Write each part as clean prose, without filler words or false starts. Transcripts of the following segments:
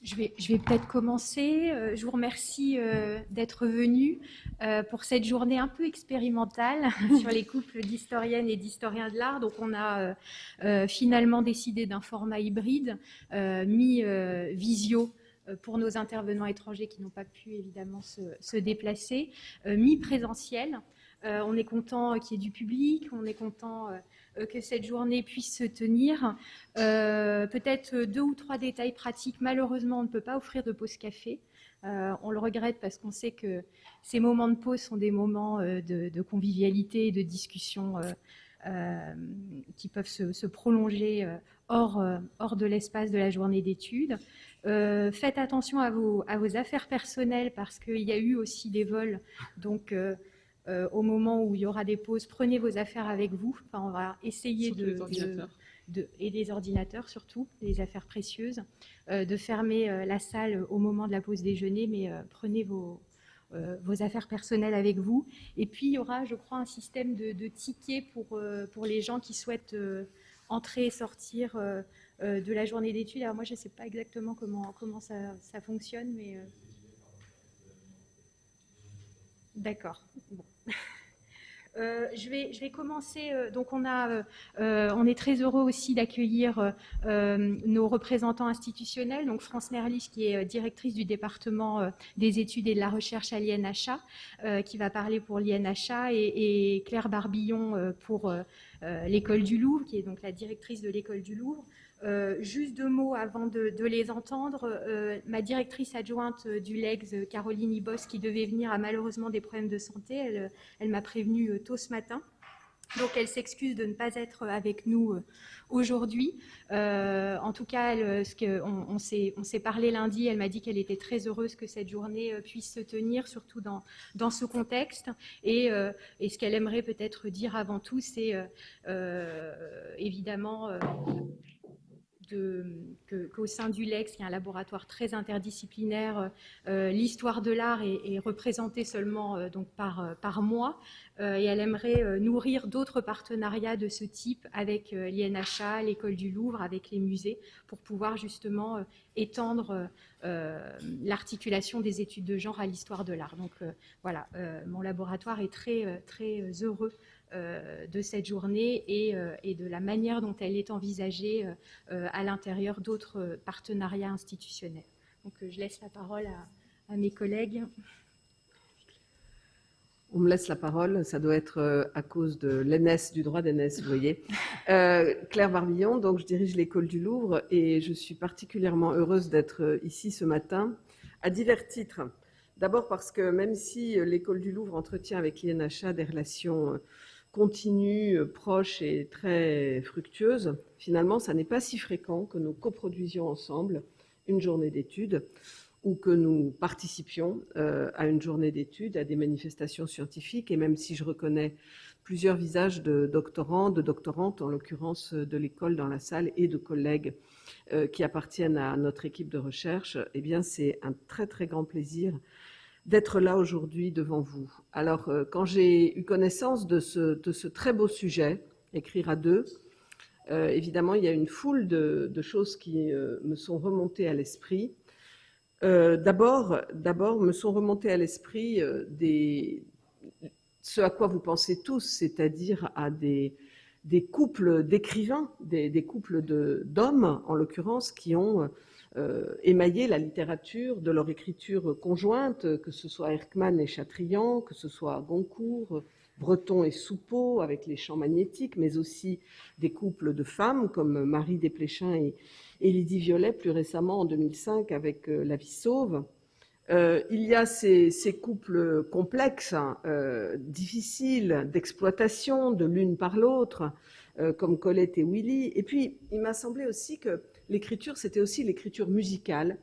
Je vais peut-être commencer. Je vous remercie d'être venu pour cette journée un peu expérimentale sur les couples d'historiennes et d'historiens de l'art. Donc, on a finalement décidé d'un format hybride, mi-visio pour nos intervenants étrangers qui n'ont pas pu évidemment se déplacer, mi-présentiel. On est content qu'il y ait du public, on est content que cette journée puisse se tenir. Peut-être 2 ou 3 détails pratiques. Malheureusement, on ne peut pas offrir de pause café. On le regrette parce qu'on sait que ces moments de pause sont des moments de convivialité et de discussion qui peuvent se prolonger hors de l'espace de la journée d'études. Faites attention à vos affaires personnelles parce qu'il y a eu aussi des vols. Donc, au moment où il y aura des pauses, prenez vos affaires avec vous. Enfin, on va essayer et des ordinateurs surtout, des affaires précieuses, de fermer la salle au moment de la pause déjeuner, mais prenez vos affaires personnelles avec vous. Et puis, il y aura, je crois, un système de tickets pour les gens qui souhaitent entrer et sortir de la journée d'études. Alors moi, je ne sais pas exactement comment ça fonctionne, mais... D'accord. Bon. Je vais commencer. Donc, on est très heureux aussi d'accueillir nos représentants institutionnels. Donc, France Nerlich, qui est directrice du département des études et de la recherche à l'INHA, qui va parler pour l'INHA, et Claire Barbillon pour l'école du Louvre, qui est donc la directrice de l'école du Louvre. Juste 2 mots avant de les entendre. Ma directrice adjointe du LEGS, Caroline Ibos, qui devait venir, a malheureusement des problèmes de santé. Elle m'a prévenue tôt ce matin. Donc, elle s'excuse de ne pas être avec nous aujourd'hui. En tout cas, on s'est parlé lundi. Elle m'a dit qu'elle était très heureuse que cette journée puisse se tenir, surtout dans ce contexte. Et ce qu'elle aimerait peut-être dire avant tout, c'est évidemment... qu'au sein du LEGS, qui est un laboratoire très interdisciplinaire, l'histoire de l'art est représentée seulement donc par mois, et elle aimerait nourrir d'autres partenariats de ce type avec l'INHA, l'école du Louvre, avec les musées, pour pouvoir justement étendre l'articulation des études de genre à l'histoire de l'art. Donc voilà, mon laboratoire est très heureux de cette journée et de la manière dont elle est envisagée à l'intérieur d'autres partenariats institutionnels. Donc je laisse la parole à mes collègues. On me laisse la parole, ça doit être à cause de l'ENS, du droit d'ENS, vous voyez. Claire Barbillon, donc je dirige l'école du Louvre et je suis particulièrement heureuse d'être ici ce matin à divers titres. D'abord parce que même si l'école du Louvre entretient avec l'INHA des relations continues, proches et très fructueuses, finalement, ça n'est pas si fréquent que nous coproduisions ensemble une journée d'études ou que nous participions à une journée d'études, à des manifestations scientifiques. Et même si je reconnais plusieurs visages de doctorants, de doctorantes, en l'occurrence de l'école dans la salle, et de collègues qui appartiennent à notre équipe de recherche, eh bien, c'est un très, très grand plaisir d'être là aujourd'hui devant vous. Alors, quand j'ai eu connaissance de ce très beau sujet, écrire à deux, évidemment, il y a une foule de choses qui me sont remontées à l'esprit. D'abord, me sont remontées à l'esprit ce à quoi vous pensez tous, c'est-à-dire à des couples d'écrivains, des couples d'hommes, en l'occurrence, qui ont émaillé la littérature de leur écriture conjointe, que ce soit Erckmann et Chatrian, que ce soit Goncourt, Breton et Soupeau avec les champs magnétiques, mais aussi des couples de femmes comme Marie Desplechin et Lydie Violet, plus récemment en 2005 avec La vie sauve. Il y a ces couples complexes, difficiles d'exploitation de l'une par l'autre, comme Colette et Willy. Et puis, il m'a semblé aussi que l'écriture, c'était aussi l'écriture musicale.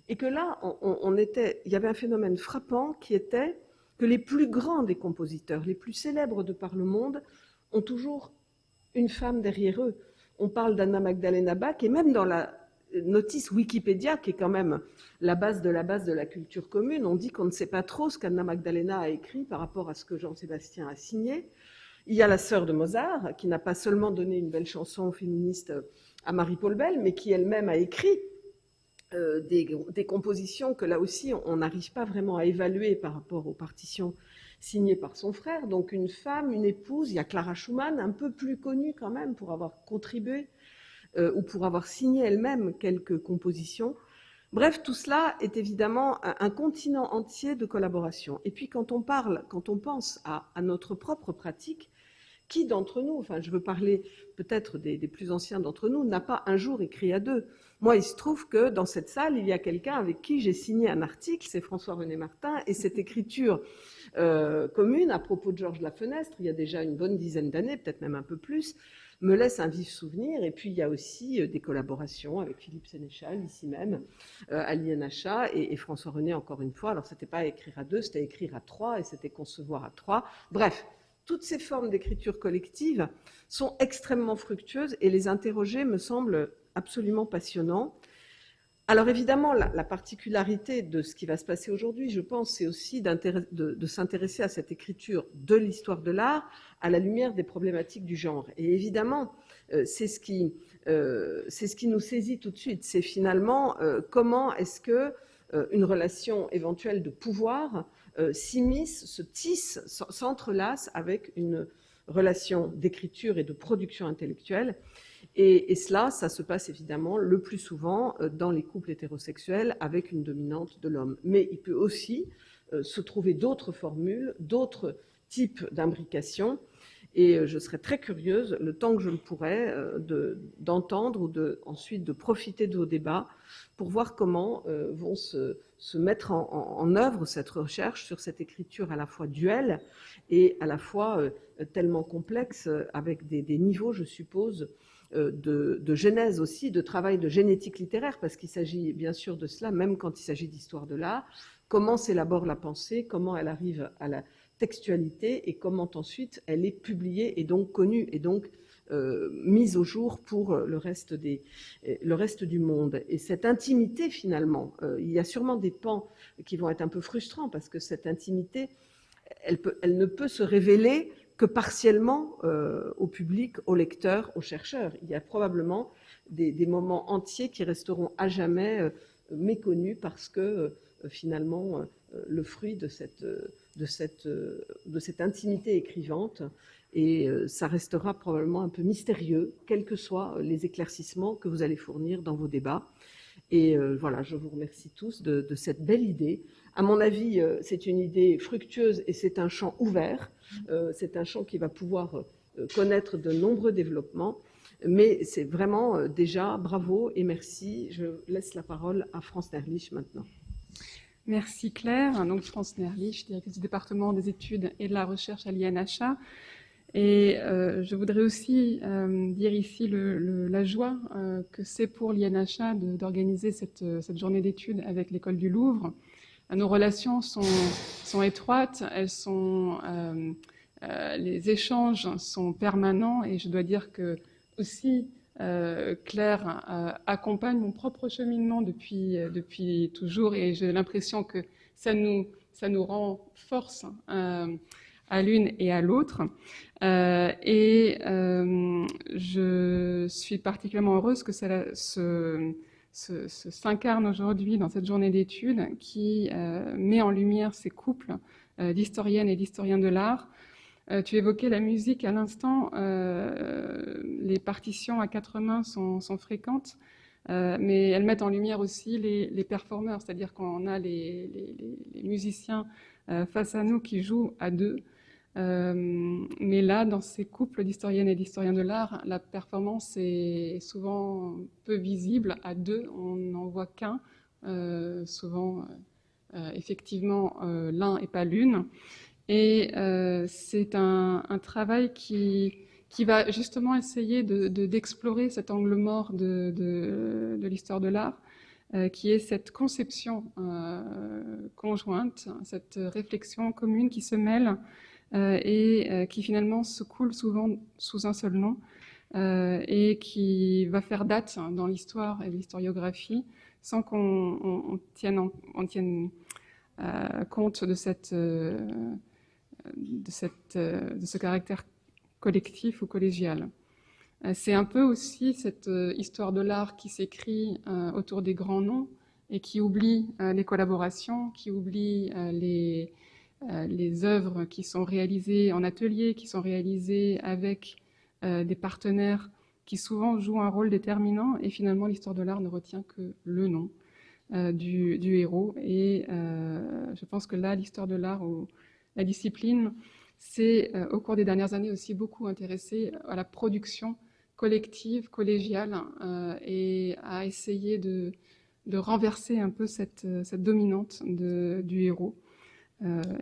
Et que là, il y avait un phénomène frappant qui était que les plus grands des compositeurs, les plus célèbres de par le monde, ont toujours une femme derrière eux. On parle d'Anna Magdalena Bach, et même dans la notice Wikipédia, qui est quand même la base de la culture commune, on dit qu'on ne sait pas trop ce qu'Anna Magdalena a écrit par rapport à ce que Jean-Sébastien a signé. Il y a la sœur de Mozart, qui n'a pas seulement donné une belle chanson féministe à Marie-Paul Bell, mais qui elle-même a écrit des compositions que là aussi on n'arrive pas vraiment à évaluer par rapport aux partitions signées par son frère. Donc une femme, une épouse, il y a Clara Schumann, un peu plus connue quand même pour avoir contribué ou pour avoir signé elle-même quelques compositions. Bref, tout cela est évidemment un continent entier de collaboration. Et puis quand on pense à notre propre pratique, qui d'entre nous, enfin je veux parler peut-être des plus anciens d'entre nous, n'a pas un jour écrit à deux? Moi, il se trouve que dans cette salle, il y a quelqu'un avec qui j'ai signé un article, c'est François-René Martin, et cette écriture commune à propos de Georges Lafenestre, il y a déjà une bonne dizaine d'années, peut-être même un peu plus, me laisse un vif souvenir. Et puis il y a aussi des collaborations avec Philippe Sénéchal, ici même, à l'INHA, et François-René encore une fois. Alors c'était pas écrire à deux, c'était écrire à trois, et c'était concevoir à trois. Bref, toutes ces formes d'écriture collective sont extrêmement fructueuses, et les interroger me semble absolument passionnant. Alors évidemment, la particularité de ce qui va se passer aujourd'hui, je pense, c'est aussi de s'intéresser à cette écriture de l'histoire de l'art à la lumière des problématiques du genre. Et évidemment, c'est ce qui nous saisit tout de suite. C'est finalement comment est-ce que une relation éventuelle de pouvoir s'immisce, se tisse, s'entrelace avec une relation d'écriture et de production intellectuelle. Et cela, ça se passe évidemment le plus souvent dans les couples hétérosexuels avec une dominante de l'homme. Mais il peut aussi se trouver d'autres formules, d'autres types d'imbrication. Et je serais très curieuse, le temps que je le pourrais, d'entendre ou ensuite de profiter de vos débats pour voir comment vont se mettre en œuvre cette recherche sur cette écriture à la fois duelle et à la fois tellement complexe, avec des niveaux, je suppose, de genèse aussi, de travail de génétique littéraire, parce qu'il s'agit bien sûr de cela, même quand il s'agit d'histoire de l'art. Comment s'élabore la pensée, comment elle arrive à la textualité et comment ensuite elle est publiée et donc connue et donc mise au jour pour le reste du monde. Et cette intimité, finalement, il y a sûrement des pans qui vont être un peu frustrants parce que cette intimité, elle ne peut se révéler que partiellement au public, aux lecteurs, aux chercheurs. Il y a probablement des moments entiers qui resteront à jamais méconnus parce que finalement le fruit de cette intimité écrivante, et ça restera probablement un peu mystérieux, quels que soient les éclaircissements que vous allez fournir dans vos débats. Et voilà, je vous remercie tous de cette belle idée. À mon avis, c'est une idée fructueuse et c'est un champ ouvert. C'est un champ qui va pouvoir connaître de nombreux développements. Mais c'est vraiment déjà bravo et merci. Je laisse la parole à France Nerlich maintenant. Merci Claire. Donc France Nerlich, directrice du département des études et de la recherche à l'INHA. Et je voudrais aussi dire ici la joie que c'est pour l'INHA d'organiser cette journée d'études avec l'École du Louvre. Nos relations sont étroites, les échanges sont permanents, et je dois dire que aussi Claire accompagne mon propre cheminement depuis toujours, et j'ai l'impression que ça nous rend force à l'une et à l'autre. Je suis particulièrement heureuse que ça s'incarne aujourd'hui dans cette journée d'études qui met en lumière ces couples d'historiennes et d'historiens de l'art. Tu évoquais la musique à l'instant. Les partitions à quatre mains sont fréquentes, mais elles mettent en lumière aussi les performeurs, c'est-à-dire qu'on a les musiciens face à nous qui jouent à deux. Mais là, dans ces couples d'historiennes et d'historiens de l'art, la performance est souvent peu visible. À deux, on n'en voit qu'un, souvent effectivement l'un et pas l'une. Et c'est un travail qui va justement essayer d'explorer cet angle mort de l'histoire de l'art, qui est cette conception conjointe, cette réflexion commune qui se mêle et qui finalement se coule souvent sous un seul nom, et qui va faire date dans l'histoire et l'historiographie sans qu'on tienne compte de ce caractère collectif ou collégial. C'est un peu aussi cette histoire de l'art qui s'écrit autour des grands noms, et qui oublie les collaborations, qui oublie les œuvres qui sont réalisées en atelier, qui sont réalisées avec des partenaires qui souvent jouent un rôle déterminant, et finalement l'histoire de l'art ne retient que le nom du héros. Et je pense que là, l'histoire de l'art, ou la discipline, s'est au cours des dernières années aussi beaucoup intéressée à la production collective, collégiale, et à essayer de renverser un peu cette dominante du héros.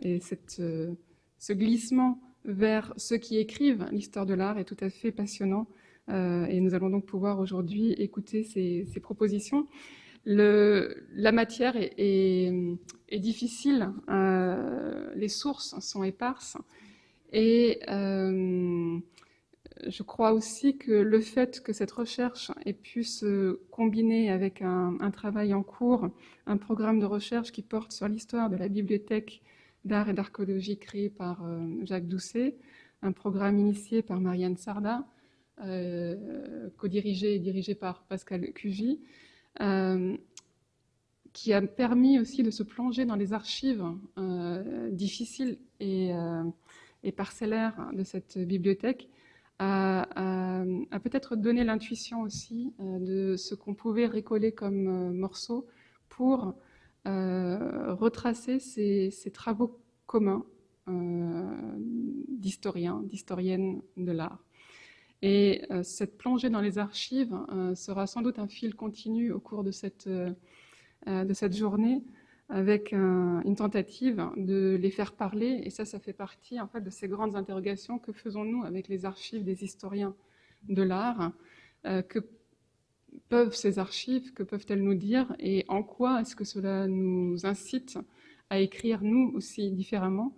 Et ce glissement vers ceux qui écrivent l'histoire de l'art est tout à fait passionnant. Et nous allons donc pouvoir aujourd'hui écouter ces propositions. La matière est difficile, les sources sont éparses, et je crois aussi que le fait que cette recherche ait pu se combiner avec un travail en cours, un programme de recherche qui porte sur l'histoire de la bibliothèque d'art et d'archéologie créée par Jacques Doucet, un programme initié par Marianne Sarda, co-dirigé et dirigé par Pascal Cugy, qui a permis aussi de se plonger dans les archives difficiles et parcellaires de cette bibliothèque, a peut-être donné l'intuition aussi de ce qu'on pouvait récoller comme morceaux pour retracer ces travaux communs d'historiens, d'historiennes de l'art. Et cette plongée dans les archives sera sans doute un fil continu au cours de cette journée, avec une tentative de les faire parler. Et ça fait partie en fait de ces grandes interrogations. Que faisons-nous avec les archives des historiens de l'art? Que peuvent ces archives, que peuvent-elles nous dire? Et en quoi est-ce que cela nous incite à écrire, nous aussi, différemment?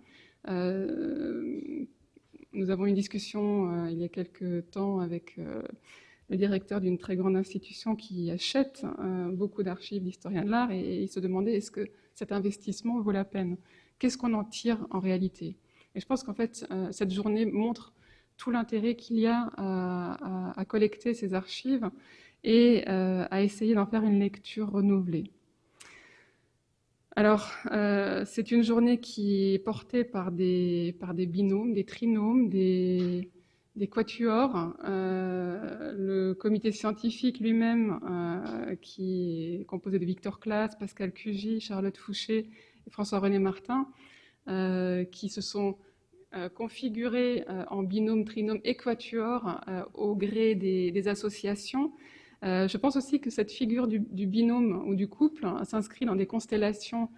Nous avons eu une discussion il y a quelques temps avec le directeur d'une très grande institution qui achète beaucoup d'archives d'historiens de l'art, et il se demandait est-ce que cet investissement vaut la peine? Qu'est-ce qu'on en tire en réalité? Et je pense qu'en fait, cette journée montre tout l'intérêt qu'il y a à collecter ces archives et à essayer d'en faire une lecture renouvelée. Alors, c'est une journée qui est portée par des binômes, des trinômes, des quatuors. Le comité scientifique lui-même, qui est composé de Victor Claes, Pascal Cugy, Charlotte Fouché et François-René Martin, qui se sont configurés en binôme, trinôme et quatuor au gré des associations. Je pense aussi que cette figure du binôme ou du couple s'inscrit dans des constellations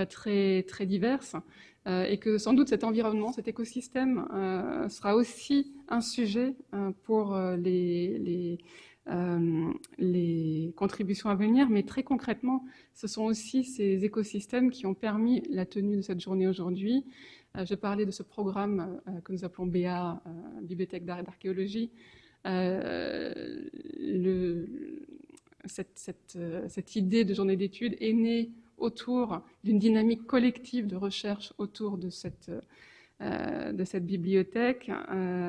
très, très diverses, et que sans doute cet environnement, cet écosystème sera aussi un sujet pour les contributions à venir. Mais très concrètement, ce sont aussi ces écosystèmes qui ont permis la tenue de cette journée aujourd'hui. Je parlais de ce programme que nous appelons BA, Bibliothèque d'art et d'archéologie. Cette idée de journée d'études est née autour d'une dynamique collective de recherche autour de cette bibliothèque,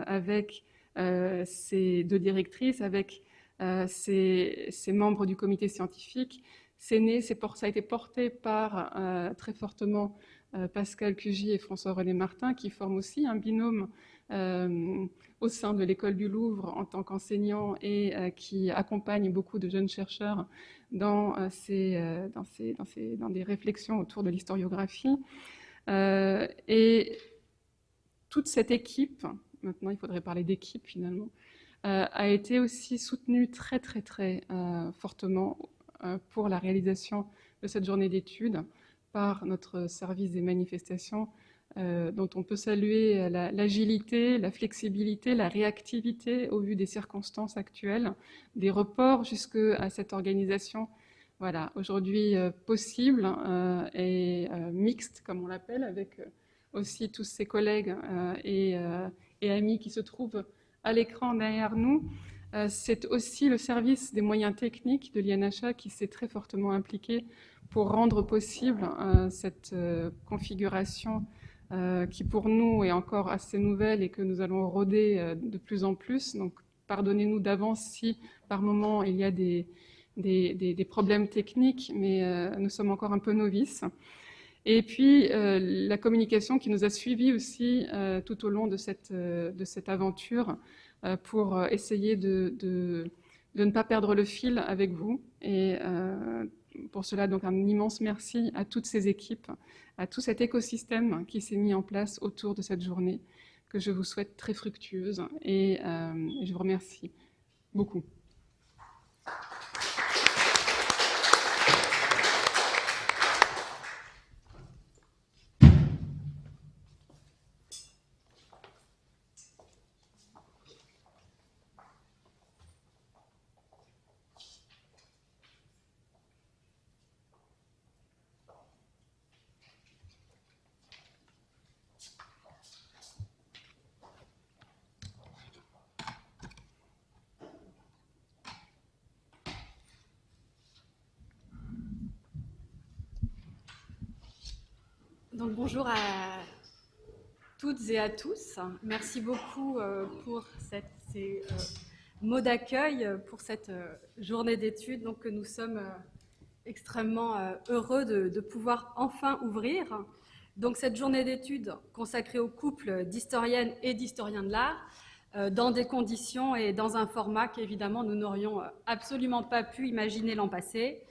avec ces deux directrices, avec ces membres du comité scientifique. C'est né, ça a été porté par très fortement Pascal Cugy et François-René Martin, qui forment aussi un binôme au sein de l'école du Louvre en tant qu'enseignants, et qui accompagnent beaucoup de jeunes chercheurs dans des réflexions autour de l'historiographie. Et toute cette équipe, maintenant il faudrait parler d'équipe finalement, a été aussi soutenue très très très fortement pour la réalisation de cette journée d'études par notre service des manifestations, dont on peut saluer l'agilité, la flexibilité, la réactivité au vu des circonstances actuelles, des reports jusqu'à cette organisation, voilà, aujourd'hui possible et mixte, comme on l'appelle, avec aussi tous ces collègues et amis qui se trouvent à l'écran derrière nous. C'est aussi le service des moyens techniques de l'INHA qui s'est très fortement impliqué pour rendre possible cette configuration qui pour nous est encore assez nouvelle et que nous allons roder de plus en plus. Donc pardonnez-nous d'avance si par moment il y a des des problèmes techniques, mais nous sommes encore un peu novices. Et puis, la communication qui nous a suivis aussi tout au long de cette aventure pour essayer de ne pas perdre le fil avec vous. Et pour cela, donc, un immense merci à toutes ces équipes, à tout cet écosystème qui s'est mis en place autour de cette journée, que je vous souhaite très fructueuse. Et je vous remercie beaucoup. Donc bonjour à toutes et à tous. Merci beaucoup pour ces mots d'accueil pour cette journée d'études donc, que nous sommes extrêmement heureux de pouvoir enfin ouvrir. Donc cette journée d'études consacrée au couple d'historiennes et d'historiens de l'art dans des conditions et dans un format qu'évidemment nous n'aurions absolument pas pu imaginer l'an passé,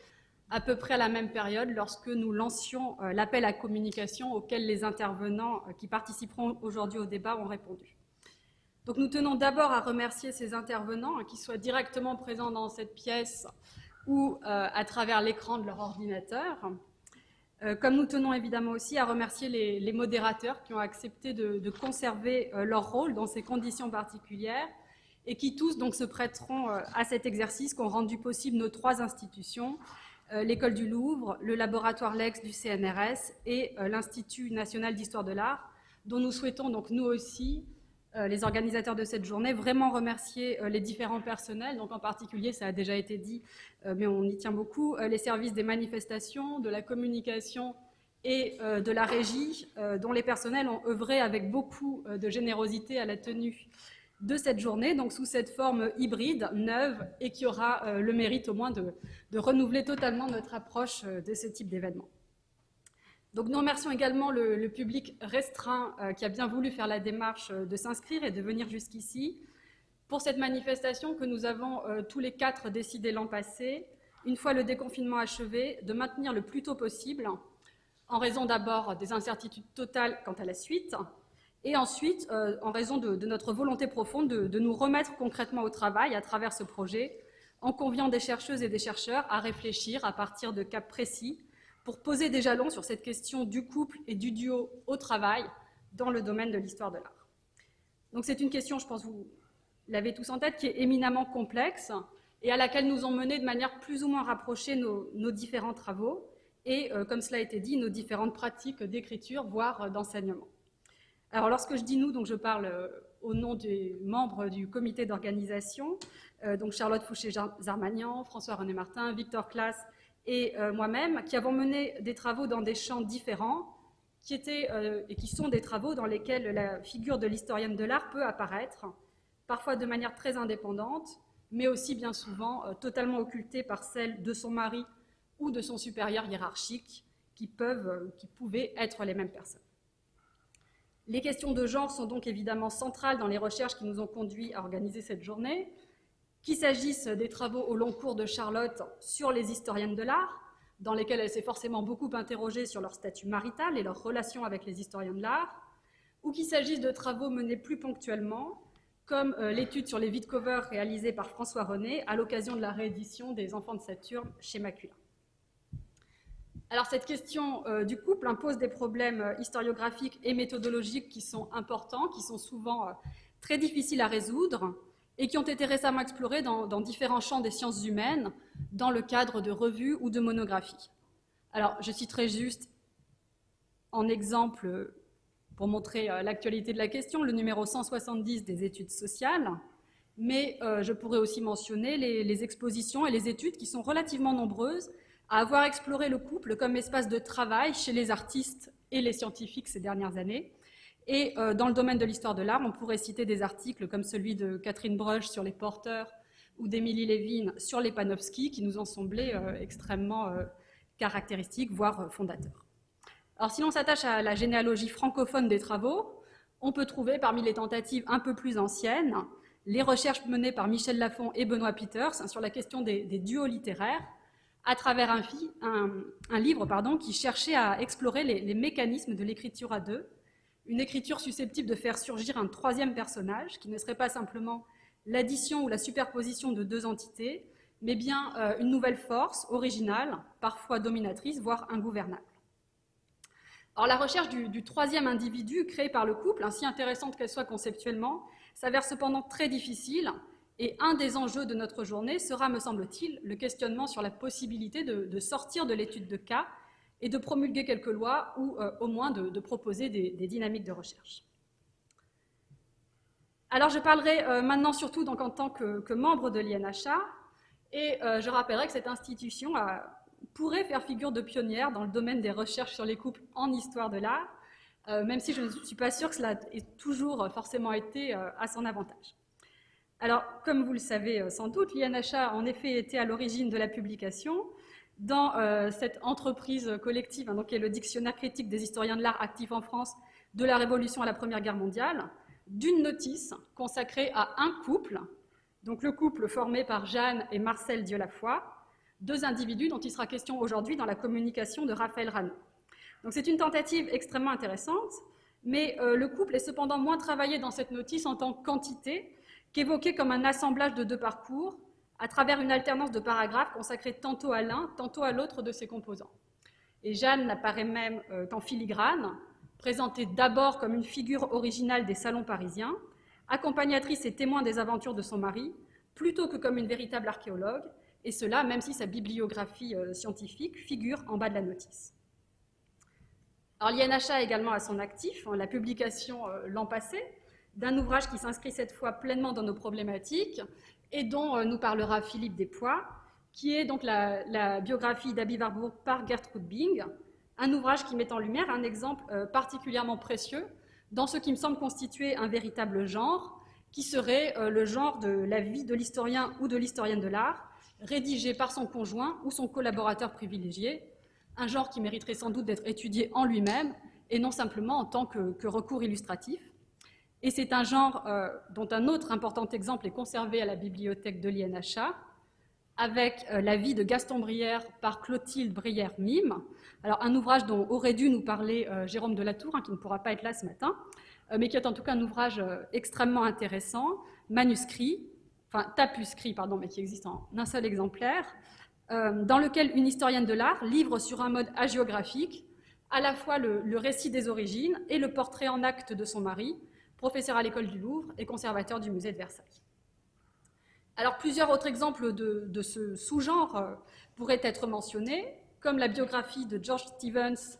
à peu près à la même période lorsque nous lancions l'appel à communication auquel les intervenants qui participeront aujourd'hui au débat ont répondu. Donc nous tenons d'abord à remercier ces intervenants, qu'ils soient directement présents dans cette pièce ou à travers l'écran de leur ordinateur. Comme nous tenons évidemment aussi à remercier les modérateurs qui ont accepté de conserver leur rôle dans ces conditions particulières et qui tous donc se prêteront à cet exercice qu'ont rendu possible nos trois institutions, l'École du Louvre, le laboratoire LEX du CNRS et l'Institut national d'histoire de l'art, dont nous souhaitons donc nous aussi, les organisateurs de cette journée, vraiment remercier les différents personnels, donc en particulier, ça a déjà été dit, mais on y tient beaucoup, les services des manifestations, de la communication et de la régie, dont les personnels ont œuvré avec beaucoup de générosité à la tenue de cette journée, donc sous cette forme hybride, neuve, et qui aura le mérite au moins de renouveler totalement notre approche de ce type d'événement. Donc nous remercions également le public restreint qui a bien voulu faire la démarche de s'inscrire et de venir jusqu'ici pour cette manifestation que nous avons tous les quatre décidé l'an passé, une fois le déconfinement achevé, de maintenir le plus tôt possible, en raison d'abord des incertitudes totales quant à la suite, et ensuite, en raison de notre volonté profonde de nous remettre concrètement au travail à travers ce projet, en conviant des chercheuses et des chercheurs à réfléchir à partir de cas précis pour poser des jalons sur cette question du couple et du duo au travail dans le domaine de l'histoire de l'art. Donc c'est une question, je pense que vous l'avez tous en tête, qui est éminemment complexe et à laquelle nous ont mené de manière plus ou moins rapprochée nos différents travaux et, comme cela a été dit, nos différentes pratiques d'écriture, voire d'enseignement. Alors, lorsque je dis nous, donc je parle au nom des membres du comité d'organisation, donc Charlotte Fouché-Zarmagnan, François-René Martin, Victor Claes et moi-même, qui avons mené des travaux dans des champs différents, qui étaient et qui sont des travaux dans lesquels la figure de l'historienne de l'art peut apparaître, parfois de manière très indépendante, mais aussi bien souvent totalement occultée par celle de son mari ou de son supérieur hiérarchique, qui pouvaient être les mêmes personnes. Les questions de genre sont donc évidemment centrales dans les recherches qui nous ont conduits à organiser cette journée, qu'il s'agisse des travaux au long cours de Charlotte sur les historiennes de l'art, dans lesquels elle s'est forcément beaucoup interrogée sur leur statut marital et leur relation avec les historiens de l'art, ou qu'il s'agisse de travaux menés plus ponctuellement, comme l'étude sur les vide-covers réalisée par François René à l'occasion de la réédition des Enfants de Saturne chez Macula. Alors cette question du couple impose des problèmes historiographiques et méthodologiques qui sont importants, qui sont souvent très difficiles à résoudre et qui ont été récemment explorés dans différents champs des sciences humaines dans le cadre de revues ou de monographies. Alors je citerai juste en exemple, pour montrer l'actualité de la question, le numéro 170 des études sociales, mais je pourrais aussi mentionner les expositions et les études qui sont relativement nombreuses à avoir exploré le couple comme espace de travail chez les artistes et les scientifiques ces dernières années. Et dans le domaine de l'histoire de l'art, on pourrait citer des articles comme celui de Catherine Breusch sur les porteurs ou d'Émilie Lévin sur les Panofsky, qui nous ont semblé extrêmement caractéristiques, voire fondateurs. Alors, si l'on s'attache à la généalogie francophone des travaux, on peut trouver parmi les tentatives un peu plus anciennes les recherches menées par Michel Lafon et Benoît Peters sur la question des duos littéraires, à travers un livre qui cherchait à explorer les mécanismes de l'écriture à deux, une écriture susceptible de faire surgir un troisième personnage, qui ne serait pas simplement l'addition ou la superposition de deux entités, mais bien une nouvelle force, originale, parfois dominatrice, voire ingouvernable. Alors, la recherche du troisième individu créé par le couple, ainsi intéressante qu'elle soit conceptuellement, s'avère cependant très difficile, et un des enjeux de notre journée sera, me semble-t-il, le questionnement sur la possibilité de sortir de l'étude de cas et de promulguer quelques lois, ou au moins de proposer des dynamiques de recherche. Alors, je parlerai maintenant surtout donc, en tant que membre de l'INHA, et je rappellerai que cette institution pourrait faire figure de pionnière dans le domaine des recherches sur les couples en histoire de l'art, même si je ne suis pas sûre que cela ait toujours forcément été à son avantage. Alors, comme vous le savez sans doute, l'INHA a en effet été à l'origine de la publication dans cette entreprise collective, qui est le Dictionnaire critique des historiens de l'art actifs en France de la Révolution à la Première Guerre mondiale, d'une notice consacrée à un couple, donc le couple formé par Jeanne et Marcel Dieu-Lafoy, deux individus dont il sera question aujourd'hui dans la communication de Raphaël Rano. Donc c'est une tentative extrêmement intéressante, mais le couple est cependant moins travaillé dans cette notice en tant qu'entité qu'évoqué comme un assemblage de deux parcours à travers une alternance de paragraphes consacrés tantôt à l'un, tantôt à l'autre de ses composants. Et Jeanne n'apparaît même qu'en filigrane, présentée d'abord comme une figure originale des salons parisiens, accompagnatrice et témoin des aventures de son mari, plutôt que comme une véritable archéologue, et cela même si sa bibliographie scientifique figure en bas de la notice. Alors l'INHA a également à son actif la publication l'an passé d'un ouvrage qui s'inscrit cette fois pleinement dans nos problématiques et dont nous parlera Philippe Despois, qui est donc la biographie d'Abby Warburg par Gertrude Bing, un ouvrage qui met en lumière un exemple particulièrement précieux dans ce qui me semble constituer un véritable genre, qui serait le genre de la vie de l'historien ou de l'historienne de l'art, rédigé par son conjoint ou son collaborateur privilégié, un genre qui mériterait sans doute d'être étudié en lui-même et non simplement en tant que recours illustratif. Et c'est un genre dont un autre important exemple est conservé à la bibliothèque de l'INHA, avec la vie de Gaston Brière par Clotilde Brière-Mime. Alors un ouvrage dont aurait dû nous parler Jérôme Delatour, qui ne pourra pas être là ce matin, mais qui est en tout cas un ouvrage extrêmement intéressant, manuscrit, tapuscrit, mais qui existe en un seul exemplaire, dans lequel une historienne de l'art livre sur un mode hagiographique à la fois le récit des origines et le portrait en acte de son mari, professeur à l'école du Louvre et conservateur du musée de Versailles. Alors plusieurs autres exemples de ce sous-genre pourraient être mentionnés, comme la biographie de George Stevens,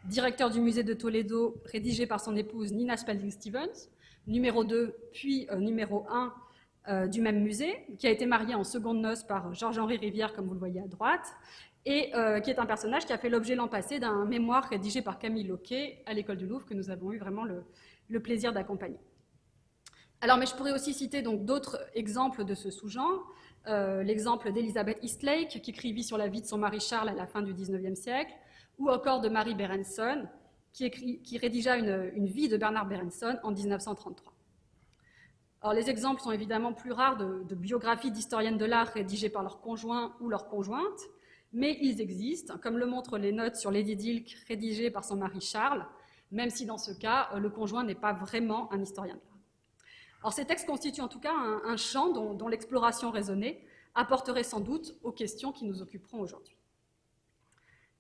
directeur du musée de Toledo, rédigée par son épouse Nina Spalding Stevens, numéro 2 puis numéro 1 du même musée, qui a été marié en seconde noces par Georges-Henri Rivière, comme vous le voyez à droite, et qui est un personnage qui a fait l'objet l'an passé d'un mémoire rédigé par Camille Loquet à l'école du Louvre, que nous avons eu vraiment le plaisir d'accompagner. Alors, mais je pourrais aussi citer donc d'autres exemples de ce sous-genre, l'exemple d'Elizabeth Eastlake, qui écrivit sur la vie de son mari Charles à la fin du XIXe siècle, ou encore de Mary Berenson, qui rédigea une vie de Bernard Berenson en 1933. Alors, les exemples sont évidemment plus rares de biographies d'historiennes de l'art rédigées par leur conjoint ou leur conjointe, mais ils existent, comme le montrent les notes sur Lady Dilke rédigées par son mari Charles, même si dans ce cas, le conjoint n'est pas vraiment un historien de l'art. Alors, ces textes constituent en tout cas un champ dont l'exploration raisonnée apporterait sans doute aux questions qui nous occuperont aujourd'hui.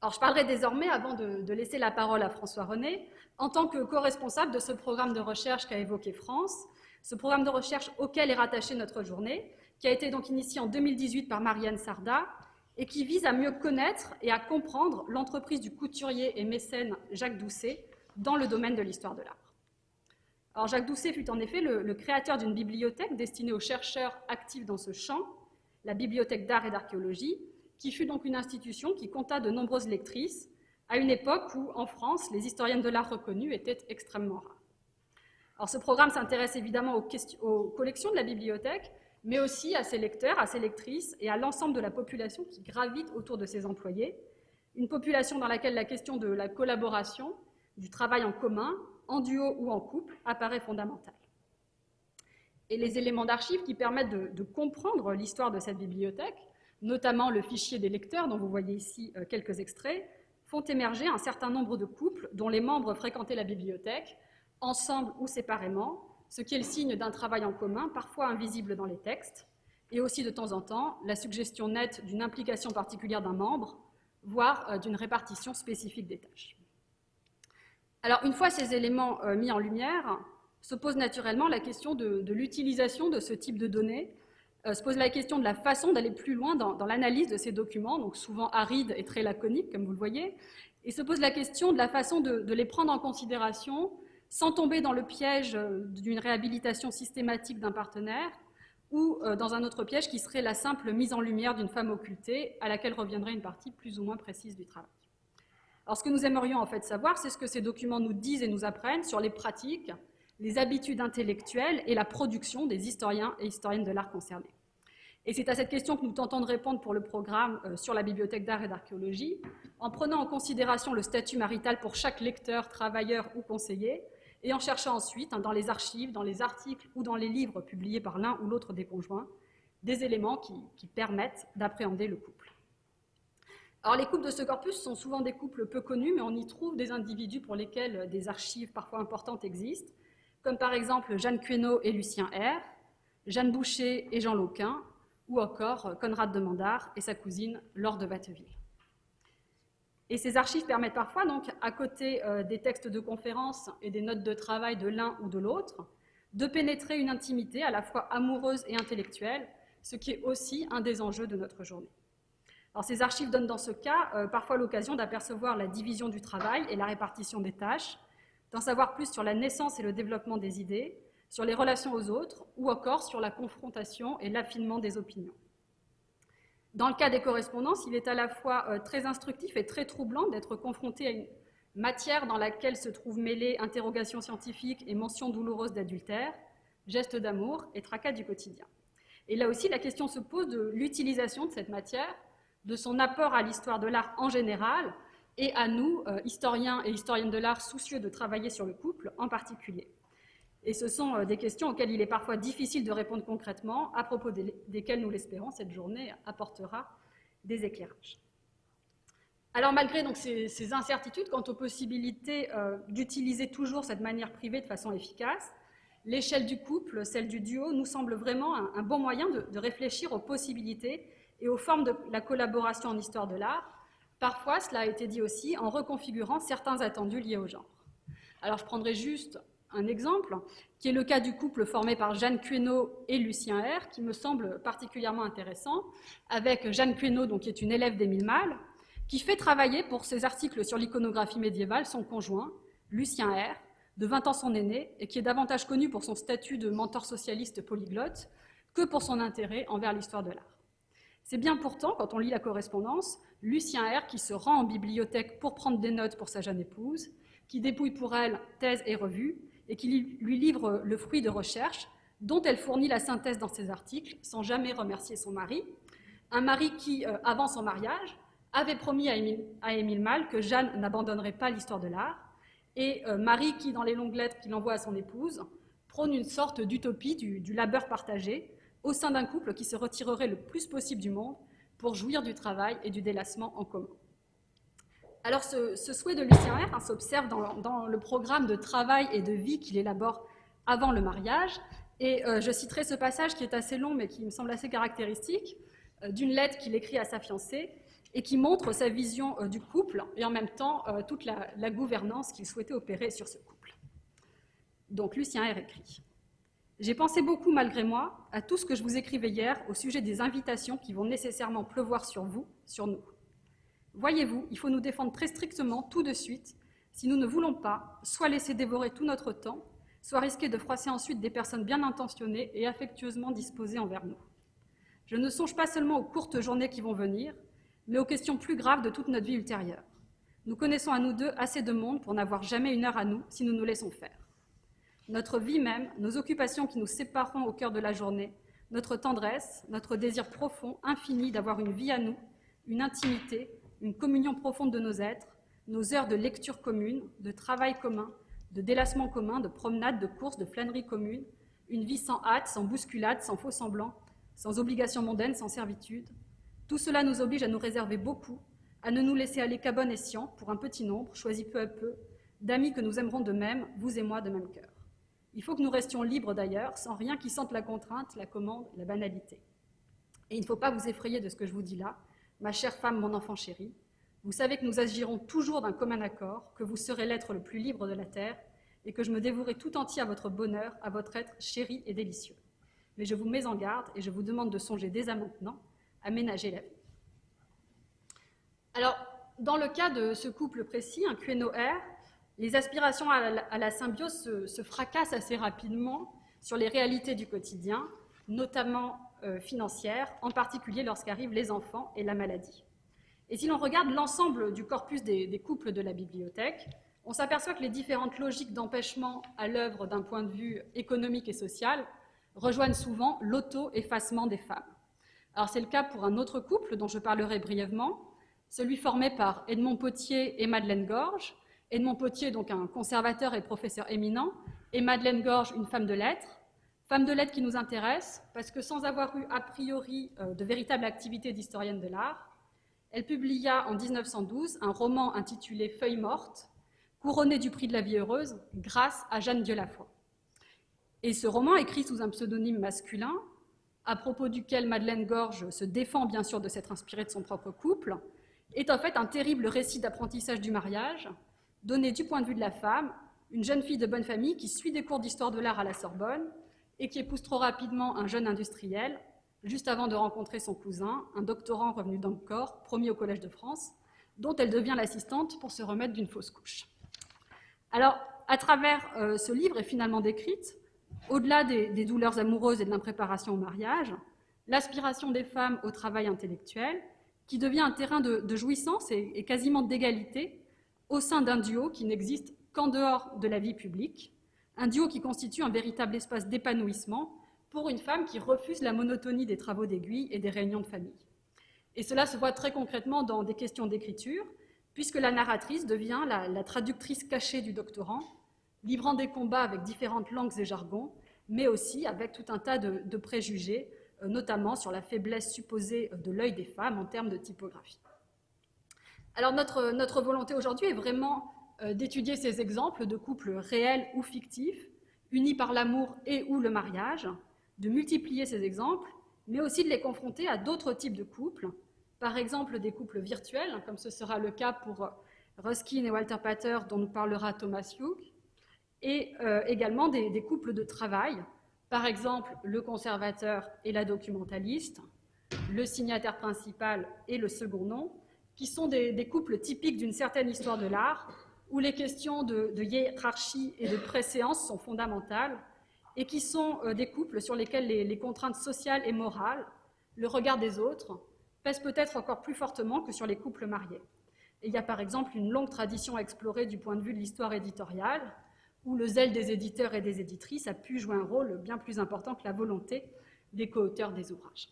Alors, je parlerai désormais, avant de laisser la parole à François René, en tant que co-responsable de ce programme de recherche qu'a évoqué France, ce programme de recherche auquel est rattachée notre journée, qui a été donc initié en 2018 par Marianne Sarda, et qui vise à mieux connaître et à comprendre l'entreprise du couturier et mécène Jacques Doucet dans le domaine de l'histoire de l'art. Alors, Jacques Doucet fut en effet le créateur d'une bibliothèque destinée aux chercheurs actifs dans ce champ, la Bibliothèque d'art et d'archéologie, qui fut donc une institution qui compta de nombreuses lectrices, à une époque où, en France, les historiennes de l'art reconnues étaient extrêmement rares. Alors, ce programme s'intéresse évidemment aux collections de la bibliothèque, mais aussi à ses lecteurs, à ses lectrices et à l'ensemble de la population qui gravite autour de ses employés, une population dans laquelle la question de la collaboration, du travail en commun, en duo ou en couple, apparaît fondamentale. Et les éléments d'archives qui permettent de comprendre l'histoire de cette bibliothèque, notamment le fichier des lecteurs, dont vous voyez ici quelques extraits, font émerger un certain nombre de couples dont les membres fréquentaient la bibliothèque, ensemble ou séparément, ce qui est le signe d'un travail en commun, parfois invisible dans les textes, et aussi de temps en temps la suggestion nette d'une implication particulière d'un membre, voire d'une répartition spécifique des tâches. Alors, une fois ces éléments mis en lumière, se pose naturellement la question de l'utilisation de ce type de données, se pose la question de la façon d'aller plus loin dans l'analyse de ces documents, donc souvent arides et très laconiques, comme vous le voyez, et se pose la question de la façon de les prendre en considération sans tomber dans le piège d'une réhabilitation systématique d'un partenaire ou dans un autre piège qui serait la simple mise en lumière d'une femme occultée à laquelle reviendrait une partie plus ou moins précise du travail. Alors, ce que nous aimerions en fait savoir, c'est ce que ces documents nous disent et nous apprennent sur les pratiques, les habitudes intellectuelles et la production des historiens et historiennes de l'art concernés. Et c'est à cette question que nous tentons de répondre pour le programme sur la bibliothèque d'art et d'archéologie, en prenant en considération le statut marital pour chaque lecteur, travailleur ou conseiller, et en cherchant ensuite, dans les archives, dans les articles ou dans les livres publiés par l'un ou l'autre des conjoints, des éléments qui permettent d'appréhender le couple. Alors, les couples de ce corpus sont souvent des couples peu connus, mais on y trouve des individus pour lesquels des archives parfois importantes existent, comme par exemple Jeanne Queneau et Lucien R, Jeanne Boucher et Jean Loquin, ou encore Conrad de Mandar et sa cousine Laure de Watteville. Et ces archives permettent parfois, donc, à côté des textes de conférences et des notes de travail de l'un ou de l'autre, de pénétrer une intimité à la fois amoureuse et intellectuelle, ce qui est aussi un des enjeux de notre journée. Alors, ces archives donnent dans ce cas parfois l'occasion d'apercevoir la division du travail et la répartition des tâches, d'en savoir plus sur la naissance et le développement des idées, sur les relations aux autres, ou encore sur la confrontation et l'affinement des opinions. Dans le cas des correspondances, il est à la fois très instructif et très troublant d'être confronté à une matière dans laquelle se trouvent mêlées interrogations scientifiques et mentions douloureuses d'adultère, gestes d'amour et tracas du quotidien. Et là aussi, la question se pose de l'utilisation de cette matière, de son apport à l'histoire de l'art en général, et à nous, historiens et historiennes de l'art soucieux de travailler sur le couple en particulier. Et ce sont des questions auxquelles il est parfois difficile de répondre concrètement, à propos desquelles, nous l'espérons, cette journée apportera des éclairages. Alors, malgré donc, ces incertitudes quant aux possibilités d'utiliser toujours cette manière privée de façon efficace, l'échelle du couple, celle du duo, nous semble vraiment un bon moyen de réfléchir aux possibilités et aux formes de la collaboration en histoire de l'art. Parfois, cela a été dit aussi, en reconfigurant certains attendus liés au genre. Alors, je prendrai juste un exemple, qui est le cas du couple formé par Jeanne Queneau et Lucien R, qui me semble particulièrement intéressant, avec Jeanne Queneau, donc, qui est une élève d'Émile Malle, qui fait travailler pour ses articles sur l'iconographie médiévale son conjoint, Lucien R, de 20 ans son aîné, et qui est davantage connu pour son statut de mentor socialiste polyglotte que pour son intérêt envers l'histoire de l'art. C'est bien pourtant, quand on lit la correspondance, Lucien R qui se rend en bibliothèque pour prendre des notes pour sa jeune épouse, qui dépouille pour elle thèse et revue, et qui lui livre le fruit de recherche dont elle fournit la synthèse dans ses articles, sans jamais remercier son mari. Un mari qui, avant son mariage, avait promis à Émile Malle que Jeanne n'abandonnerait pas l'histoire de l'art, et Marie qui, dans les longues lettres qu'il envoie à son épouse, prône une sorte d'utopie du labeur partagé au sein d'un couple qui se retirerait le plus possible du monde pour jouir du travail et du délassement en commun. Alors ce souhait de Lucien R s'observe dans le programme de travail et de vie qu'il élabore avant le mariage, et je citerai ce passage qui est assez long mais qui me semble assez caractéristique, d'une lettre qu'il écrit à sa fiancée, et qui montre sa vision du couple et en même temps toute la gouvernance qu'il souhaitait opérer sur ce couple. Donc Lucien R écrit « J'ai pensé beaucoup, malgré moi, à tout ce que je vous écrivais hier au sujet des invitations qui vont nécessairement pleuvoir sur vous, sur nous. Voyez-vous, il faut nous défendre très strictement, tout de suite, si nous ne voulons pas soit laisser dévorer tout notre temps, soit risquer de froisser ensuite des personnes bien intentionnées et affectueusement disposées envers nous. Je ne songe pas seulement aux courtes journées qui vont venir, mais aux questions plus graves de toute notre vie ultérieure. Nous connaissons à nous deux assez de monde pour n'avoir jamais une heure à nous si nous nous laissons faire. Notre vie même, nos occupations qui nous sépareront au cœur de la journée, notre tendresse, notre désir profond, infini d'avoir une vie à nous, une intimité, une communion profonde de nos êtres, nos heures de lecture commune, de travail commun, de délassement commun, de promenade, de course, de flânerie commune, une vie sans hâte, sans bousculade, sans faux semblant, sans obligation mondaine, sans servitude. Tout cela nous oblige à nous réserver beaucoup, à ne nous laisser aller qu'à bon escient, pour un petit nombre, choisi peu à peu, d'amis que nous aimerons de même, vous et moi de même cœur. Il faut que nous restions libres d'ailleurs, sans rien qui sente la contrainte, la commande, la banalité. Et il ne faut pas vous effrayer de ce que je vous dis là, ma chère femme, mon enfant chéri. Vous savez que nous agirons toujours d'un commun accord, que vous serez l'être le plus libre de la terre, et que je me dévouerai tout entier à votre bonheur, à votre être chéri et délicieux. Mais je vous mets en garde et je vous demande de songer dès à maintenant à ménager la vie. Alors, dans le cas de ce couple précis, un QNOR, les aspirations à la symbiose se fracassent assez rapidement sur les réalités du quotidien, notamment financières, en particulier lorsqu'arrivent les enfants et la maladie. Et si l'on regarde l'ensemble du corpus des couples de la bibliothèque, on s'aperçoit que les différentes logiques d'empêchement à l'œuvre d'un point de vue économique et social rejoignent souvent l'auto-effacement des femmes. Alors c'est le cas pour un autre couple dont je parlerai brièvement, celui formé par Edmond Potier et Madeleine Gorge. Edmond Potier, donc un conservateur et professeur éminent, et Madeleine Gorge, une femme de lettres qui nous intéresse parce que sans avoir eu a priori de véritable activité d'historienne de l'art, elle publia en 1912 un roman intitulé Feuilles mortes, couronné du prix de la vie heureuse grâce à Jeanne Dieulafoy. Et ce roman, écrit sous un pseudonyme masculin, à propos duquel Madeleine Gorge se défend bien sûr de s'être inspirée de son propre couple, est en fait un terrible récit d'apprentissage du mariage, donné du point de vue de la femme, une jeune fille de bonne famille qui suit des cours d'histoire de l'art à la Sorbonne et qui épouse trop rapidement un jeune industriel, juste avant de rencontrer son cousin, un doctorant revenu dans le corps, promis au Collège de France, dont elle devient l'assistante pour se remettre d'une fausse couche. Alors, à travers ce livre est finalement décrite, au-delà des douleurs amoureuses et de l'impréparation au mariage, l'aspiration des femmes au travail intellectuel, qui devient un terrain de jouissance et quasiment d'égalité au sein d'un duo qui n'existe qu'en dehors de la vie publique, un duo qui constitue un véritable espace d'épanouissement pour une femme qui refuse la monotonie des travaux d'aiguille et des réunions de famille. Et cela se voit très concrètement dans des questions d'écriture, puisque la narratrice devient la traductrice cachée du doctorant, livrant des combats avec différentes langues et jargons, mais aussi avec tout un tas de préjugés, notamment sur la faiblesse supposée de l'œil des femmes en termes de typographie. Alors notre volonté aujourd'hui est vraiment d'étudier ces exemples de couples réels ou fictifs, unis par l'amour et ou le mariage, de multiplier ces exemples, mais aussi de les confronter à d'autres types de couples, par exemple des couples virtuels, comme ce sera le cas pour Ruskin et Walter Pater, dont nous parlera Thomas Hughes, et également des couples de travail, par exemple le conservateur et la documentaliste, le signataire principal et le second nom, qui sont des couples typiques d'une certaine histoire de l'art, où les questions de hiérarchie et de préséance sont fondamentales, et qui sont des couples sur lesquels les contraintes sociales et morales, le regard des autres, pèsent peut-être encore plus fortement que sur les couples mariés. Et il y a par exemple une longue tradition à explorer du point de vue de l'histoire éditoriale, où le zèle des éditeurs et des éditrices a pu jouer un rôle bien plus important que la volonté des co-auteurs des ouvrages.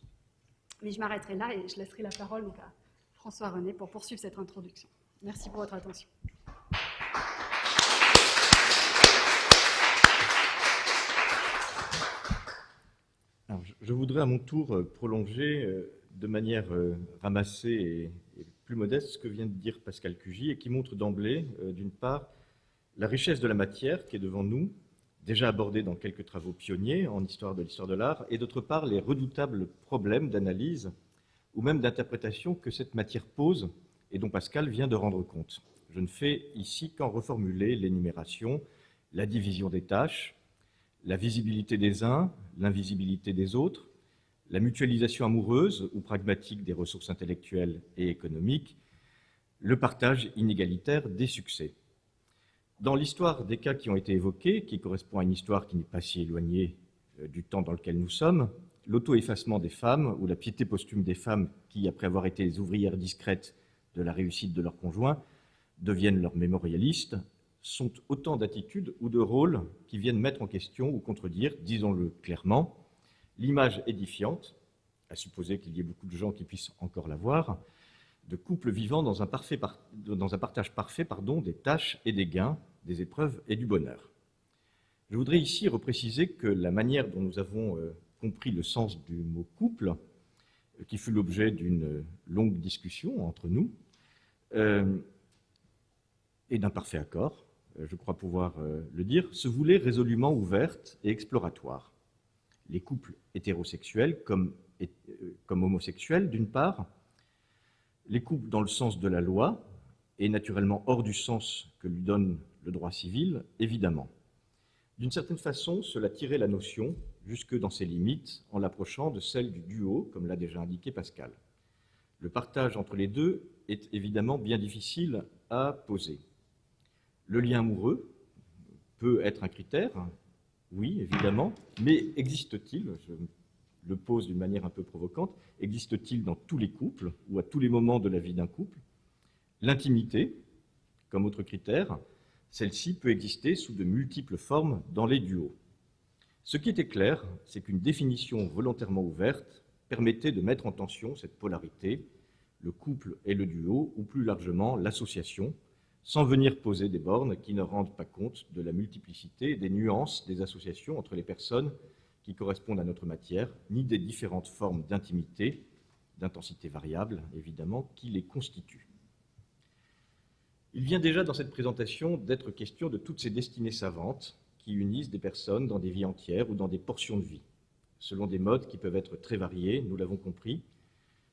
Mais je m'arrêterai là et je laisserai la parole donc à François René pour poursuivre cette introduction. Merci pour votre attention. Alors, je voudrais à mon tour prolonger de manière ramassée et plus modeste ce que vient de dire Pascal Cugy et qui montre d'emblée, d'une part, la richesse de la matière qui est devant nous, déjà abordée dans quelques travaux pionniers en histoire de l'histoire de l'art, et d'autre part, les redoutables problèmes d'analyse ou même d'interprétation que cette matière pose et dont Pascal vient de rendre compte. Je ne fais ici qu'en reformuler l'énumération, la division des tâches, la visibilité des uns, l'invisibilité des autres, la mutualisation amoureuse ou pragmatique des ressources intellectuelles et économiques, le partage inégalitaire des succès. Dans l'histoire des cas qui ont été évoqués, qui correspond à une histoire qui n'est pas si éloignée du temps dans lequel nous sommes, l'auto-effacement des femmes ou la piété posthume des femmes qui, après avoir été les ouvrières discrètes de la réussite de leurs conjoints, deviennent leurs mémorialistes, sont autant d'attitudes ou de rôles qui viennent mettre en question ou contredire, disons-le clairement, l'image édifiante, à supposer qu'il y ait beaucoup de gens qui puissent encore la voir, de couples vivant dans un partage parfait des tâches et des gains, des épreuves et du bonheur. Je voudrais ici repréciser que la manière dont nous avons compris le sens du mot « couple », qui fut l'objet d'une longue discussion entre nous, et d'un parfait accord, je crois pouvoir le dire, se voulait résolument ouverte et exploratoire. Les couples hétérosexuels comme homosexuels, d'une part, les couples dans le sens de la loi, et naturellement hors du sens que lui donne le droit civil, évidemment. D'une certaine façon, cela tirait la notion jusque dans ses limites en l'approchant de celle du duo, comme l'a déjà indiqué Pascal. Le partage entre les deux est évidemment bien difficile à poser. Le lien amoureux peut être un critère, oui, évidemment, mais existe-t-il, je le pose d'une manière un peu provocante, existe-t-il dans tous les couples ou à tous les moments de la vie d'un couple? L'intimité, comme autre critère, celle-ci peut exister sous de multiples formes dans les duos. Ce qui était clair, c'est qu'une définition volontairement ouverte permettait de mettre en tension cette polarité, le couple et le duo, ou plus largement l'association, sans venir poser des bornes qui ne rendent pas compte de la multiplicité et des nuances des associations entre les personnes qui correspondent à notre matière, ni des différentes formes d'intimité, d'intensité variable, évidemment, qui les constituent. Il vient déjà dans cette présentation d'être question de toutes ces destinées savantes qui unissent des personnes dans des vies entières ou dans des portions de vie, selon des modes qui peuvent être très variés, nous l'avons compris,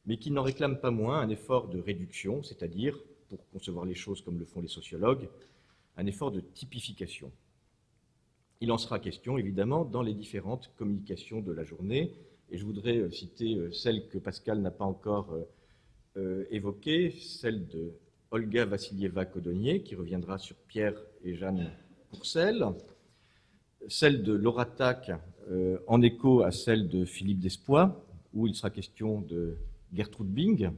mais qui n'en réclament pas moins un effort de réduction, c'est-à-dire, pour concevoir les choses comme le font les sociologues, un effort de typification. Il en sera question, évidemment, dans les différentes communications de la journée, et je voudrais citer celle que Pascal n'a pas encore évoquée, celle de Olga Vassilieva-Codognier, qui reviendra sur Pierre et Jeanne Courcelles, celle de Laura Tack, en écho à celle de Philippe Despois, où il sera question de Gertrude Bing,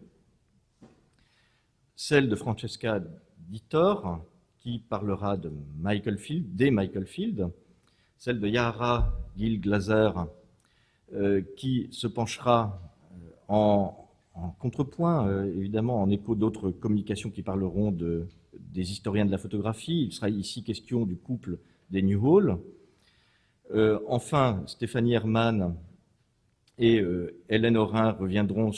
celle de Francesca Dittor, qui parlera de Michael Field, celle de Yahara Gil-Glaser, qui se penchera en contrepoint, évidemment, en écho d'autres communications qui parleront des historiens de la photographie. Il sera ici question du couple des Newhall. Enfin, Stéphanie Hermann et Hélène Orin reviendront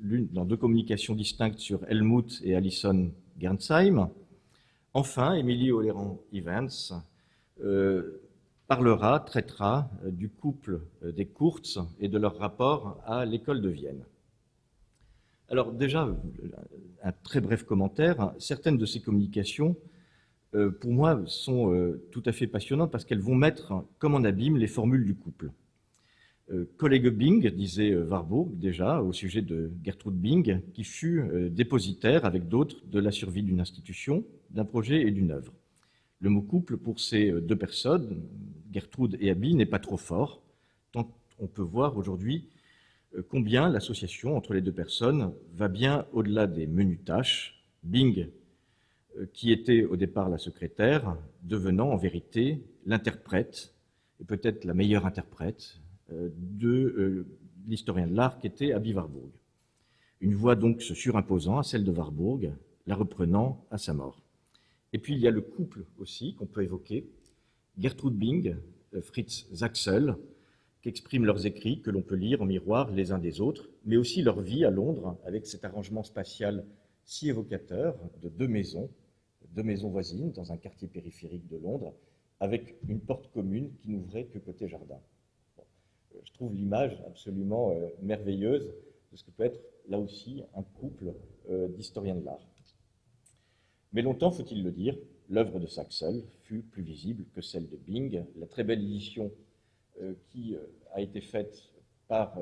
dans deux communications distinctes sur Helmut et Alison Gernsheim. Enfin, Émilie Oléran-Evans traitera du couple des Kurtz et de leur rapport à l'école de Vienne. Alors déjà, un très bref commentaire. Certaines de ces communications, pour moi, sont tout à fait passionnantes parce qu'elles vont mettre comme en abîme les formules du couple. Collègue Bing, disait Warburg déjà, au sujet de Gertrude Bing, qui fut dépositaire, avec d'autres, de la survie d'une institution, d'un projet et d'une œuvre. Le mot couple, pour ces deux personnes, Gertrude et Abby, n'est pas trop fort, tant on peut voir aujourd'hui combien l'association entre les deux personnes va bien au-delà des menues tâches. Bing, qui était au départ la secrétaire, devenant en vérité l'interprète, et peut-être la meilleure interprète, de l'historien de l'art qu'était Abby Warburg. Une voix donc se surimposant à celle de Warburg, la reprenant à sa mort. Et puis il y a le couple aussi qu'on peut évoquer, Gertrude Bing, Fritz Zaxel, qu'expriment leurs écrits que l'on peut lire en miroir les uns des autres, mais aussi leur vie à Londres avec cet arrangement spatial si évocateur de deux maisons voisines dans un quartier périphérique de Londres, avec une porte commune qui n'ouvrait que côté jardin. Bon, je trouve l'image absolument merveilleuse de ce que peut être là aussi un couple d'historiens de l'art. Mais longtemps, faut-il le dire, l'œuvre de Zaxel fut plus visible que celle de Bing. La très belle édition qui a été faite par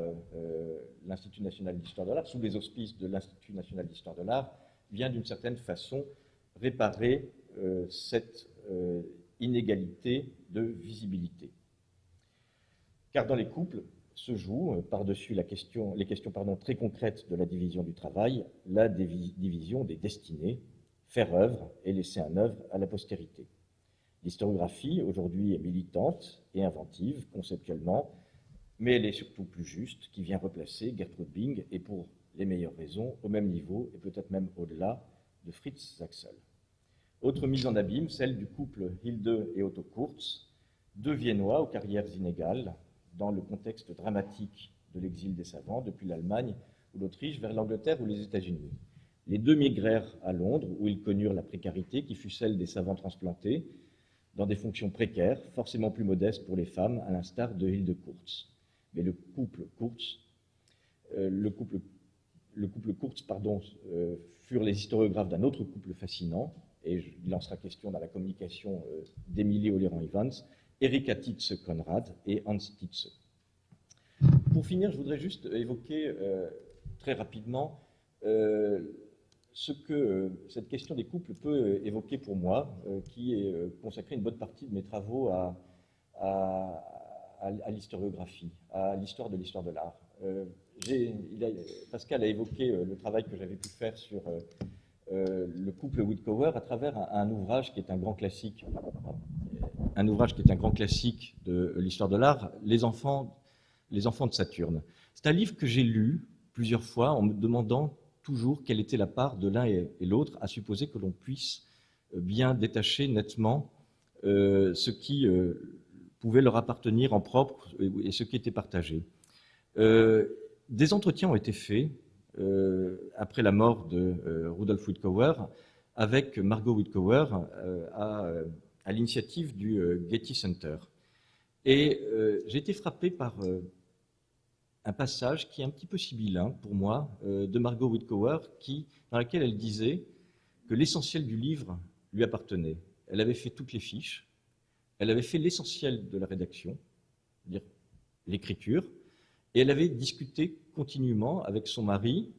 l'Institut national d'histoire de l'art, sous les auspices de l'Institut national d'histoire de l'art, vient d'une certaine façon réparer cette inégalité de visibilité. Car dans les couples se joue, par-dessus les questions très concrètes de la division du travail, la division des destinées, faire œuvre et laisser un œuvre à la postérité. L'historiographie, aujourd'hui, est militante et inventive, conceptuellement, mais elle est surtout plus juste, qui vient replacer Gertrude Bing, et pour les meilleures raisons, au même niveau, et peut-être même au-delà, de Fritz Zaxel. Autre mise en abîme, celle du couple Hilde et Otto Kurz, deux Viennois aux carrières inégales, dans le contexte dramatique de l'exil des savants, depuis l'Allemagne ou l'Autriche vers l'Angleterre ou les États-Unis. Les deux migrèrent à Londres, où ils connurent la précarité qui fut celle des savants transplantés, dans des fonctions précaires, forcément plus modestes pour les femmes, à l'instar de Hilde Kurz. Mais le couple Kurz, furent les historiographes d'un autre couple fascinant, et il en sera question dans la communication d'Emilie Oléron-Evans, Erika Tietze-Conrad et Hans Tietze. Pour finir, je voudrais juste évoquer très rapidement ce que cette question des couples peut évoquer pour moi, qui est consacré une bonne partie de mes travaux à l'historiographie, à l'histoire de l'art. Pascal a évoqué le travail que j'avais pu faire sur le couple Whitcower à travers un ouvrage qui est un grand classique, de l'histoire de l'art, les enfants de Saturne. C'est un livre que j'ai lu plusieurs fois en me demandant toujours quelle était la part de l'un et l'autre, à supposer que l'on puisse bien détacher nettement ce qui pouvait leur appartenir en propre et ce qui était partagé. Des entretiens ont été faits après la mort de Rudolf Whitcower avec Margot Whitcower à l'initiative du Getty Center. Et j'ai été frappé par un passage qui est un petit peu sibyllin pour moi, de Margot Whitcower, dans laquelle elle disait que l'essentiel du livre lui appartenait. Elle avait fait toutes les fiches, elle avait fait l'essentiel de la rédaction, c'est-à-dire l'écriture, et elle avait discuté continuellement avec son mari,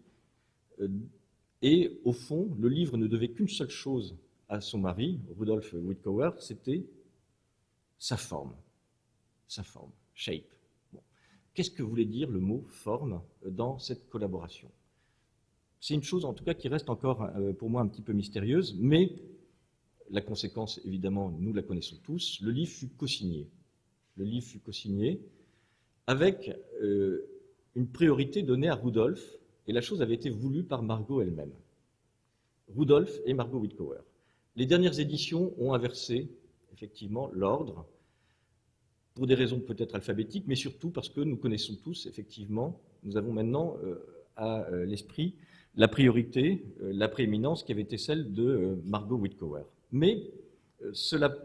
et au fond, le livre ne devait qu'une seule chose à son mari, Rudolf Whitcower, c'était sa forme, shape. Bon. Qu'est-ce que voulait dire le mot forme dans cette collaboration? C'est une chose en tout cas qui reste encore pour moi un petit peu mystérieuse, mais la conséquence, évidemment, nous la connaissons tous, le livre fut co-signé. Le livre fut co-signé avec une priorité donnée à Rudolf, et la chose avait été voulue par Margot elle-même. Rudolf et Margot Whitcower. Les dernières éditions ont inversé, effectivement, l'ordre, pour des raisons peut-être alphabétiques, mais surtout parce que nous connaissons tous, effectivement, nous avons maintenant à l'esprit la priorité, la prééminence qui avait été celle de Margot Whitcower. Mais cela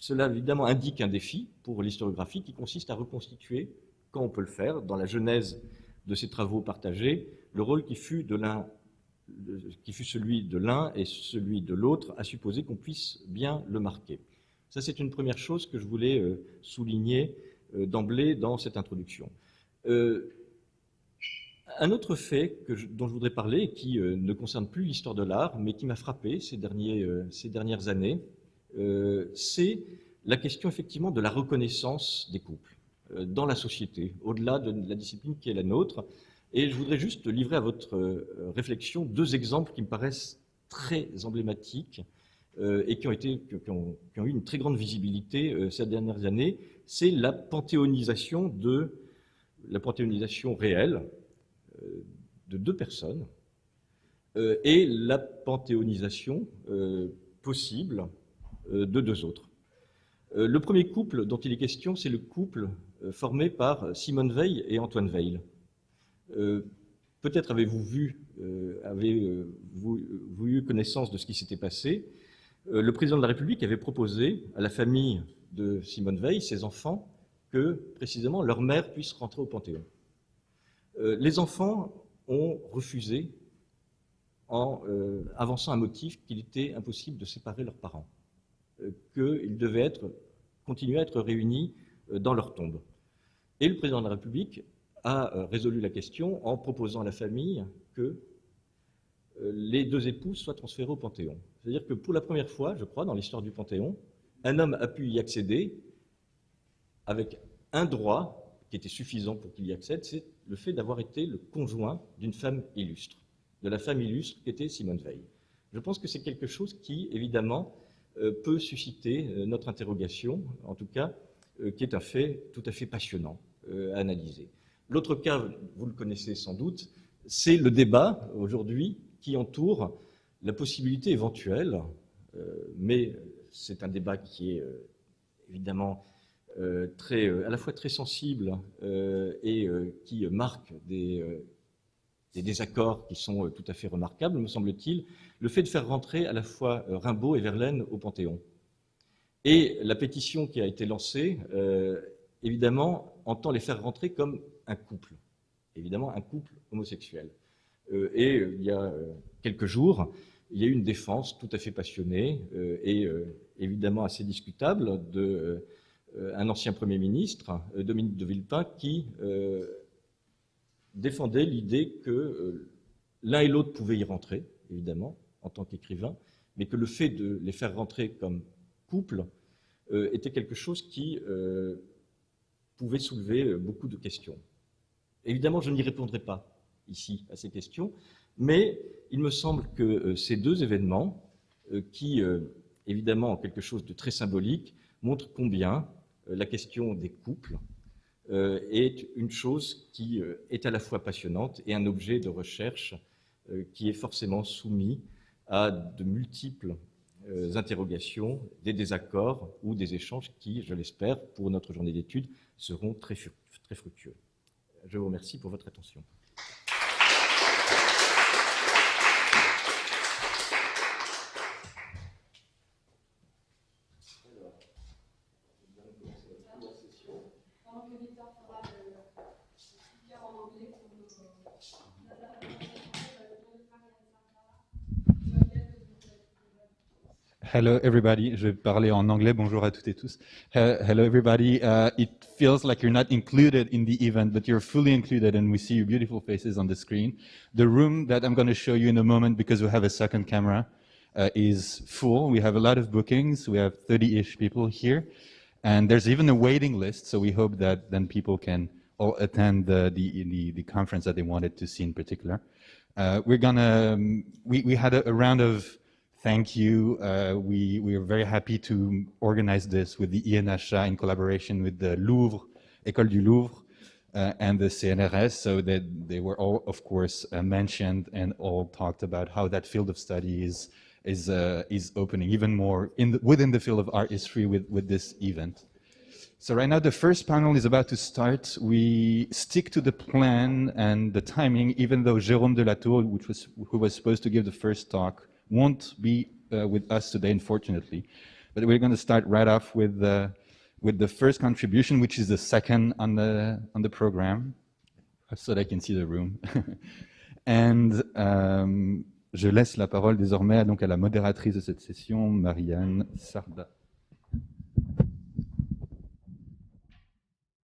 évidemment indique un défi pour l'historiographie qui consiste à reconstituer, quand on peut le faire, dans la genèse de ces travaux partagés, le rôle qui fut celui de l'un et celui de l'autre, à supposer qu'on puisse bien le marquer. Ça, c'est une première chose que je voulais souligner d'emblée dans cette introduction. Un autre fait dont je voudrais parler, qui ne concerne plus l'histoire de l'art, mais qui m'a frappé ces dernières années, c'est la question effectivement de la reconnaissance des couples dans la société, au-delà de la discipline qui est la nôtre. Et je voudrais juste livrer à votre réflexion deux exemples qui me paraissent très emblématiques et qui ont eu une très grande visibilité ces dernières années. C'est la panthéonisation réelle de deux personnes et la panthéonisation possible de deux autres. Le premier couple dont il est question, c'est le couple formé par Simone Weil et Antoine Weil. Peut-être avez-vous eu connaissance de ce qui s'était passé. Le président de la République avait proposé à la famille de Simone Weil, ses enfants, que précisément leur mère puisse rentrer au Panthéon. Les enfants ont refusé en avançant un motif qu'il était impossible de séparer leurs parents, qu'ils devaient continuer à être réunis dans leur tombe. Et le président de la République a résolu la question en proposant à la famille que les deux épouses soient transférées au Panthéon. C'est-à-dire que pour la première fois, je crois, dans l'histoire du Panthéon, un homme a pu y accéder avec un droit qui était suffisant pour qu'il y accède, c'est le fait d'avoir été le conjoint d'une femme illustre, de la femme illustre qui était Simone Weil. Je pense que c'est quelque chose qui, évidemment, peut susciter notre interrogation, en tout cas, qui est un fait tout à fait passionnant à analyser. L'autre cas, vous le connaissez sans doute, c'est le débat aujourd'hui qui entoure la possibilité éventuelle, mais c'est un débat qui est évidemment à la fois très sensible et qui marque des désaccords qui sont tout à fait remarquables, me semble-t-il, le fait de faire rentrer à la fois Rimbaud et Verlaine au Panthéon. Et la pétition qui a été lancée, évidemment, entend les faire rentrer comme un couple, évidemment un couple homosexuel. Et il y a quelques jours, il y a eu une défense tout à fait passionnée et évidemment assez discutable d'un ancien Premier ministre, Dominique de Villepin, qui défendait l'idée que l'un et l'autre pouvaient y rentrer, évidemment, en tant qu'écrivain, mais que le fait de les faire rentrer comme couple était quelque chose qui pouvait soulever beaucoup de questions. Évidemment, je n'y répondrai pas ici à ces questions, mais il me semble que ces deux événements, qui évidemment ont quelque chose de très symbolique, montrent combien la question des couples est une chose qui est à la fois passionnante et un objet de recherche qui est forcément soumis à de multiples interrogations, des désaccords ou des échanges qui, je l'espère, pour notre journée d'études, seront très fructueux. Je vous remercie pour votre attention. Hello everybody, je vais parler en anglais, bonjour à toutes et tous. Hello everybody, it feels like you're not included in the event, but you're fully included and we see your beautiful faces on the screen. The room that I'm going to show you in a moment, because we have a second camera, is full. We have a lot of bookings, we have 30-ish people here, and there's even a waiting list, so we hope that then people can all attend the conference that they wanted to see in particular. We had a round of thank you. We are very happy to organize this with the INHA in collaboration with the Louvre, École du Louvre, and the CNRS, so that they were all, of course, mentioned and all talked about how that field of study is opening even more within the field of art history with this event. So right now the first panel is about to start. We stick to the plan and the timing, even though Jérôme de Latour, who was supposed to give the first talk, won't be with us today, unfortunately. But we're going to start right off with the first contribution, which is the second on the program, so that I can see the room. And je laisse la parole désormais donc à la modératrice de cette session, Marianne Sarda.